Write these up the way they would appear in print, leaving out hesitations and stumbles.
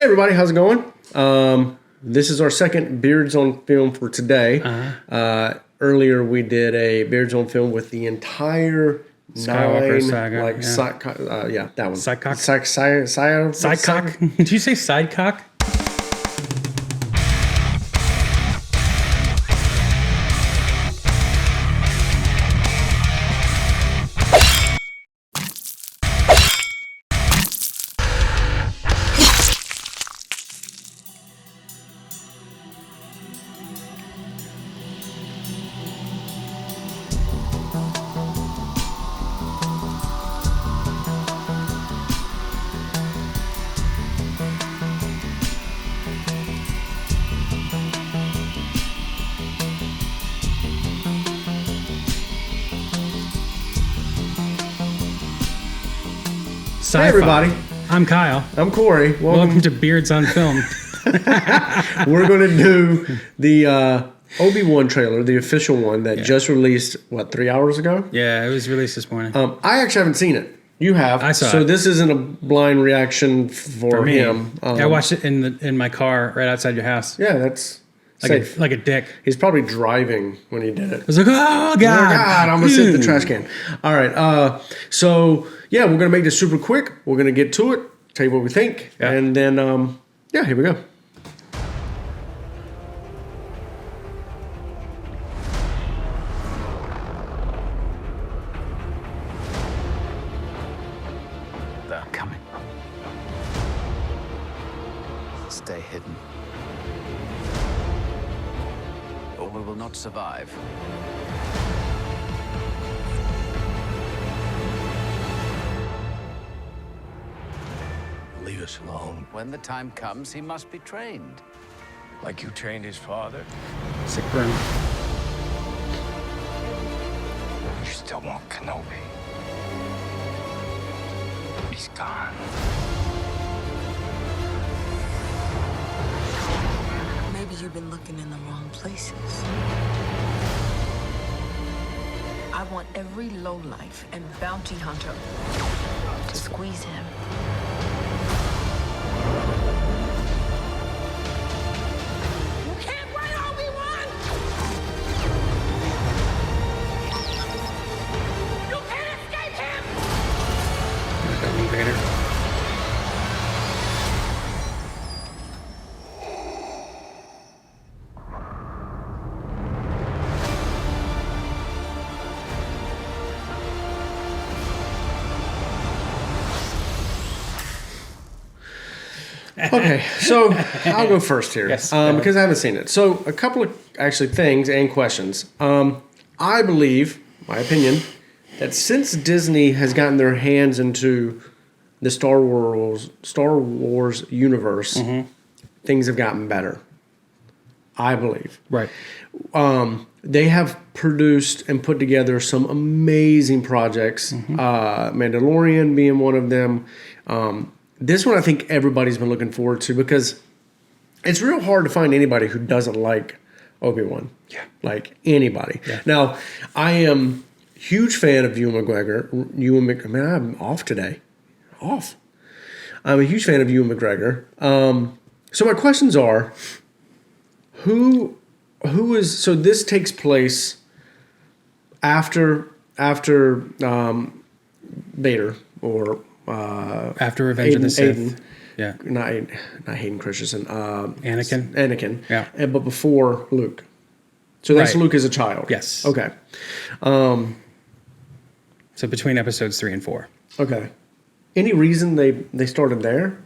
Hey everybody, how's it going? This is our second Beards on Film for today. Earlier we did a Beards on Film with the entire Skywalker saga, that one. Sidecock. Sidecock. Did you say sidecock? Hey everybody, I'm Kyle. I'm Corey. Welcome to Beards on Film. We're going to do the Obi-Wan trailer, the official one that just released, 3 hours ago? Yeah, it was released this morning. I actually haven't seen it. You have. I saw so it. This isn't a blind reaction for me. him. I watched it in my car right outside your house. Yeah, that's safe. Like a dick. He's probably driving when he did it. I was like, oh God, I'm gonna sit in the trash can. All right, so yeah, we're gonna make this super quick. We're gonna get to it, tell you what we think, and then here we go. They're coming. Stay hidden, or we will not survive. Leave us alone. When the time comes, he must be trained. Like you trained his father? Sick burn. You still want Kenobi. He's gone. Maybe you've been looking in the wrong places. I want every lowlife and bounty hunter to squeeze him. You can't run, Obi-Wan! You can't escape him! Vader. Okay, so I'll go first here Yes, because I haven't seen it. So a couple of actually things and questions. I believe, my opinion, that since Disney has gotten their hands into the Star Wars universe, things have gotten better. I believe. Right. They have produced and put together some amazing projects. Mandalorian being one of them. This one I think everybody's been looking forward to because it's real hard to find anybody who doesn't like Obi-Wan. Yeah. Like anybody. Yeah. Now, I am a huge fan of Ewan McGregor. Man, I'm off today. Off. I'm a huge fan of Ewan McGregor. So my questions are, who is, so this takes place after Vader or After Revenge of the Sith. Aiden. Yeah. Not Hayden Christensen. Anakin. Anakin. Yeah. But before Luke. So that's Right. Luke as a child. Yes. Okay. So between episodes 3 and 4. Okay. Any reason they started there?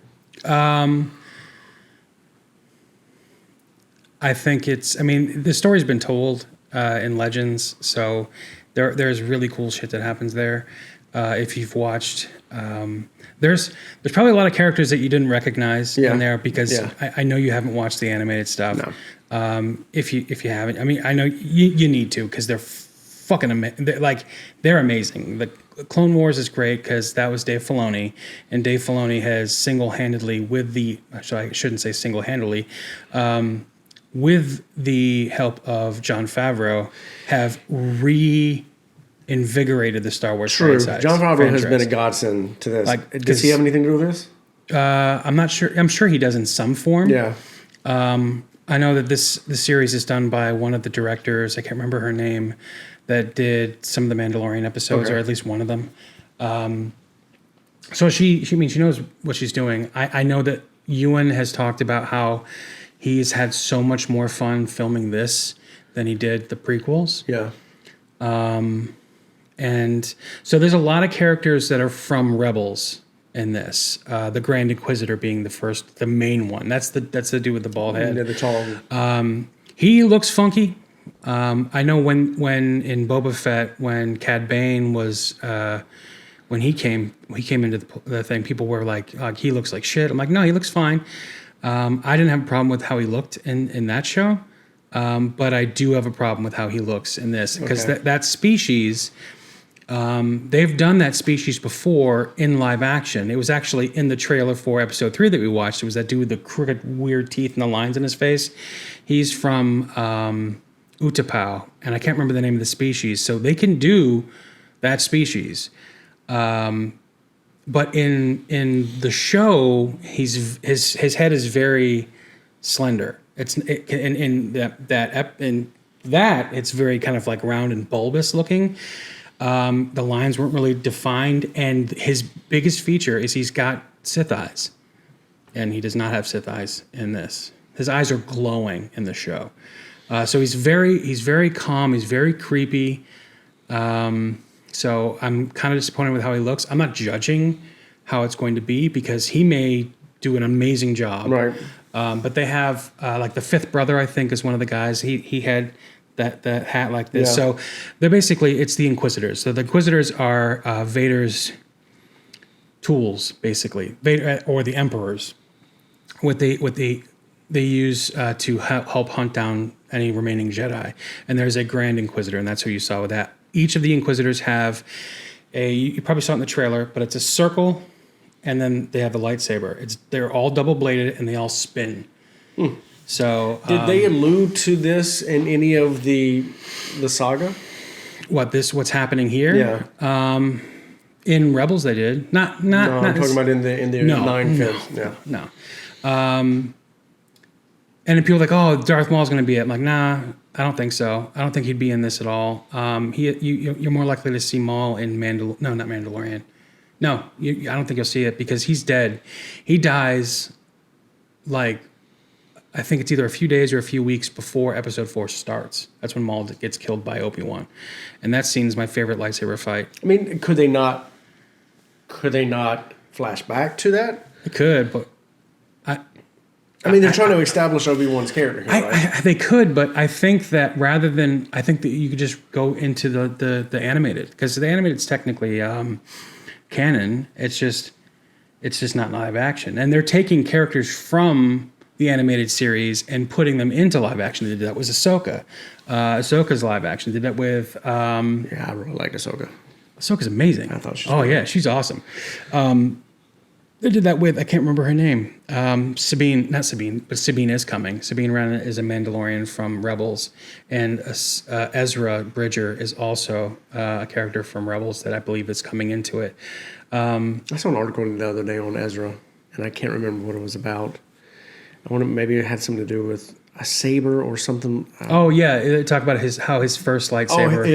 I think the story's been told in Legends, so there's really cool shit that happens there. If you've watched, there's probably a lot of characters that you didn't recognize in there because I know you haven't watched the animated stuff. No. If you haven't, I know you need to because they're fucking amazing. They're amazing. The Clone Wars is great because that was Dave Filoni, and Dave Filoni has single-handedly, I shouldn't say single-handedly, with the help of Jon Favreau, have reinvigorated the Star Wars franchise. Jon Favreau has been a godsend to this. Does he have anything to do with this? I'm not sure. I'm sure he does in some form. Yeah. I know that the series is done by one of the directors. I can't remember her name, that did some of the Mandalorian episodes, Okay. or at least one of them. So she knows what she's doing. I know that Ewan has talked about how he's had so much more fun filming this than he did the prequels. Yeah. And so there's a lot of characters that are from Rebels in this. The Grand Inquisitor being the main one. That's the dude with the bald head. Yeah, the tall. He looks funky. I know when in Boba Fett, when Cad Bane was when he came into the thing, people were like, he looks like shit. I'm like, no, he looks fine. I didn't have a problem with how he looked in that show, but I do have a problem with how he looks in this, because Okay. that species. They've done that species before in live action. It was actually in the trailer for episode 3 that we watched. It was that dude with the crooked, weird teeth and the lines in his face. He's from Utapau, and I can't remember the name of the species. So they can do that species. But in the show, his head is very slender. In that it's very kind of like round and bulbous looking. The lines weren't really defined, and his biggest feature is he's got Sith eyes, and he does not have Sith eyes in this. His eyes are glowing in the show, so he's very calm. He's very creepy. So I'm kind of disappointed with how he looks. I'm not judging how it's going to be, because he may do an amazing job. Right. But they have like the fifth brother, I think, is one of the guys. He had that hat like this. Yeah. So they're basically, it's the Inquisitors. So the Inquisitors are Vader's tools, basically, Vader or the Emperor's. What they use to help hunt down any remaining Jedi. And there's a Grand Inquisitor, and that's who you saw with that. Each of the Inquisitors have you probably saw it in the trailer, but it's a circle, and then they have the lightsaber. They're all double bladed, and they all spin. So Did they allude to this in any of the saga? what's happening here? Yeah. In Rebels they did. Not No, I'm talking about in the No, 9 no. films. Yeah. No. And then people are like, oh, Darth Maul's going to be it. I'm like, nah, I don't think so. I don't think he'd be in this at all. You're more likely to see Maul in not Mandalorian. No, I don't think you'll see it, because he's dead. He dies, like, I think it's either a few days or a few weeks before Episode 4 starts. That's when Maul gets killed by Obi-Wan. And that scene's my favorite lightsaber fight. I mean, could they not flash back to that? It could, but I mean, they're trying to establish Obi-Wan's character here, right? they could, but I think that I think that you could just go into the animated, because the animated's technically canon. It's just not live action, and they're taking characters from the animated series and putting them into live action. They did that with Ahsoka. Ahsoka's live action. They did that with Yeah, I really like Ahsoka. Ahsoka's amazing. I thought she was Oh great. yeah, she's awesome. They did that with, I can't remember her name. Sabine, not Sabine, but Sabine is coming. Sabine Wren is a Mandalorian from Rebels, and Ezra Bridger is also a character from Rebels that I believe is coming into it. I saw an article the other day on Ezra, and I can't remember what it was about. Maybe it had something to do with a saber or something. Oh yeah, they talk about how his first lightsaber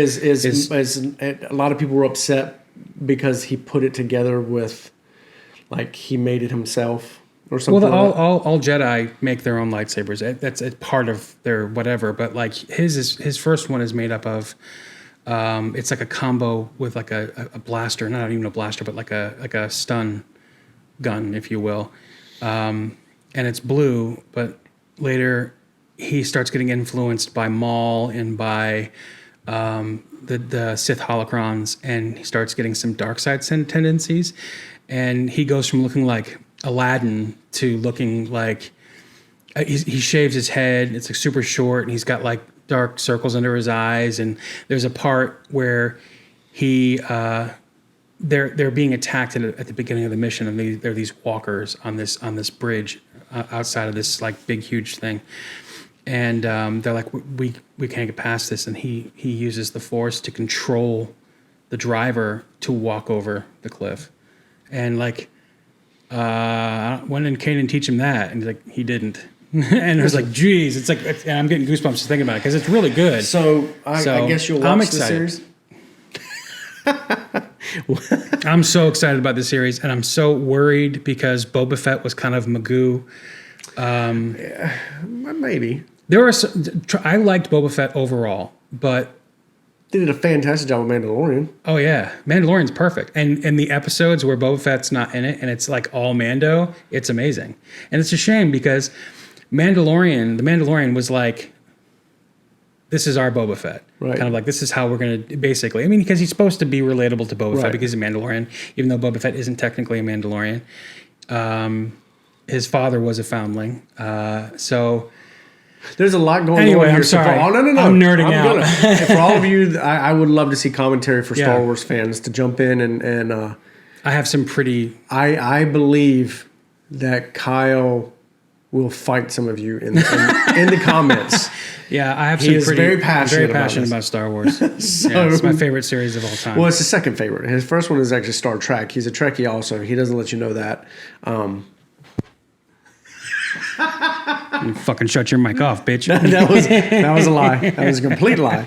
A lot of people were upset because he put it together with, like, he made it himself or something. Well, like that. all Jedi make their own lightsabers. That's a part of their whatever. But like his first one is made up of, it's like a combo with like a blaster, not even a blaster, but like a stun gun, if you will. And it's blue, but later he starts getting influenced by Maul and by the Sith holocrons, and he starts getting some dark side tendencies. And he goes from looking like Aladdin to looking like he shaves his head. It's like super short, and he's got like dark circles under his eyes. And there's a part where they're being attacked at the beginning of the mission, and there are these walkers on this bridge outside of this like big huge thing. And they're like, we can't get past this, and he uses the Force to control the driver to walk over the cliff. And like, When did Kanan teach him that? And he's like, he didn't. And it was like, geez, it's like, and I'm getting goosebumps just thinking about it because it's really good. So I guess you'll I'm watch the excited. series. I'm so excited about this series, and I'm so worried because Boba Fett was kind of Magoo. Maybe There are I liked Boba Fett overall, but they did a fantastic job with Mandalorian. oh yeah, Mandalorian's perfect, and the episodes where Boba Fett's not in it and it's like all Mando, it's amazing, and it's a shame because the Mandalorian was like, this is our Boba Fett. Right. Kind of like, this is how we're going to basically, I mean, because he's supposed to be relatable to Boba Right. Fett because he's a Mandalorian, even though Boba Fett isn't technically a Mandalorian. His father was a foundling. So There's a lot going Anyway, on here. I'm sorry. No. I'm nerding out. For all of you, I would love to see commentary for Star Yeah. Wars fans to jump in and I have some pretty, I believe that Kyle will fight some of you in the comments. yeah, I have He some is pretty, very passionate about this. about Star Wars. Yeah, it's my favorite series of all time. Well, it's the second favorite. His first one is actually Star Trek. He's a Trekkie also. He doesn't let you know that. You fucking shut your mic off, bitch. That was a lie. That was a complete lie.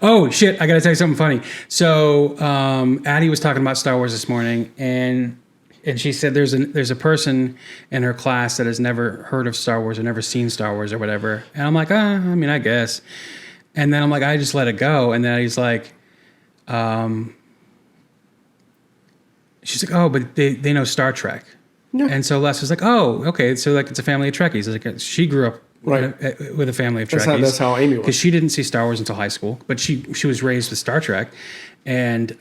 Oh shit! I gotta tell you something funny. So Addie was talking about Star Wars this morning, and she said there's a person in her class that has never heard of Star Wars or never seen Star Wars or whatever. And I'm like, I mean, I guess. And then I'm like, I just let it go. And then Addie's like, she's like, oh, but they know Star Trek. Yeah. And so Les was like, oh, okay, so like it's a family of Trekkies. Like she grew up Right. with a family of That's Trekkies. that's how Amy was. Because she didn't see Star Wars until high school, but she was raised with Star Trek, and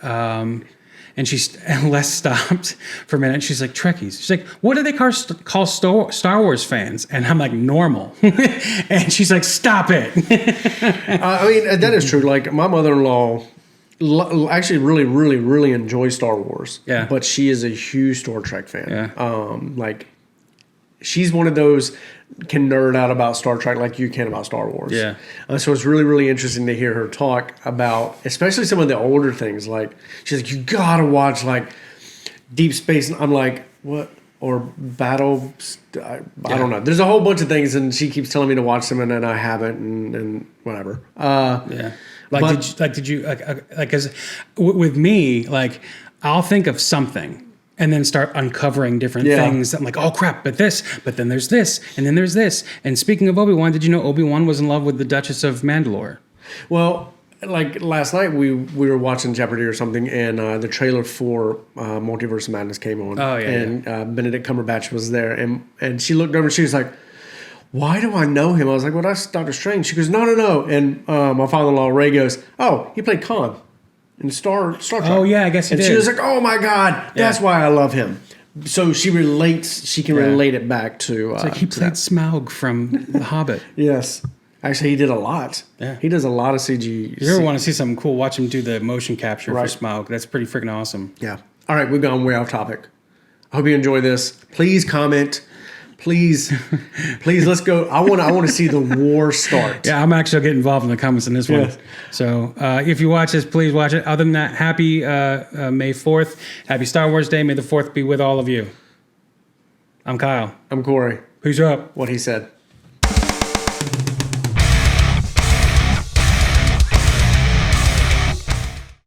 Les stopped for a minute. She's like, Trekkies. She's like, what do they call Star Wars fans? And I'm like, normal. And she's like, stop it. I mean, that is true. Like my mother-in-law actually really enjoys Star Wars. Yeah. But she is a huge Star Trek fan. Yeah. Like she's one of those can nerd out about Star Trek like you can about Star Wars. Yeah. So it's really interesting to hear her talk about, especially some of the older things. Like she's like, you gotta watch like Deep Space. And I'm like, what? Or Battle? I don't know. There's a whole bunch of things, and she keeps telling me to watch them, and then I haven't, and whatever. Yeah. But- Did you because with me, like I'll think of something and then start uncovering different Yeah. things. I'm like, oh crap, but then there's this, and then there's this. And speaking of Obi-Wan, did you know Obi-Wan was in love with the Duchess of Mandalore? Well, like last night we were watching Jeopardy or something, and the trailer for Multiverse of Madness came on. Oh, yeah, And Benedict Cumberbatch was there, and she looked over and she was like, why do I know him? I was like, well, that's Doctor Strange. She goes, no. And my father-in-law, Ray, goes, oh, he played Khan in Star Trek. Oh, yeah, I guess he and did. she was like, oh, my God, that's why I love him. So she can relate it back to... It's like he played Smaug from The Hobbit. Yes. Actually, he did a lot. Yeah. He does a lot of CG. If you ever want to see something cool, watch him do the motion capture Right. for Smaug. That's pretty freaking awesome. Yeah. All right, we've gone way off topic. I hope you enjoy this. Please comment. Please, let's go. I want to see the war start. Yeah, I'm actually getting involved in the comments in this one. Yes. So if you watch this, please watch it. Other than that, happy May 4th. Happy Star Wars Day. May the 4th be with all of you. I'm Kyle. I'm Corey. Peace up. What he said.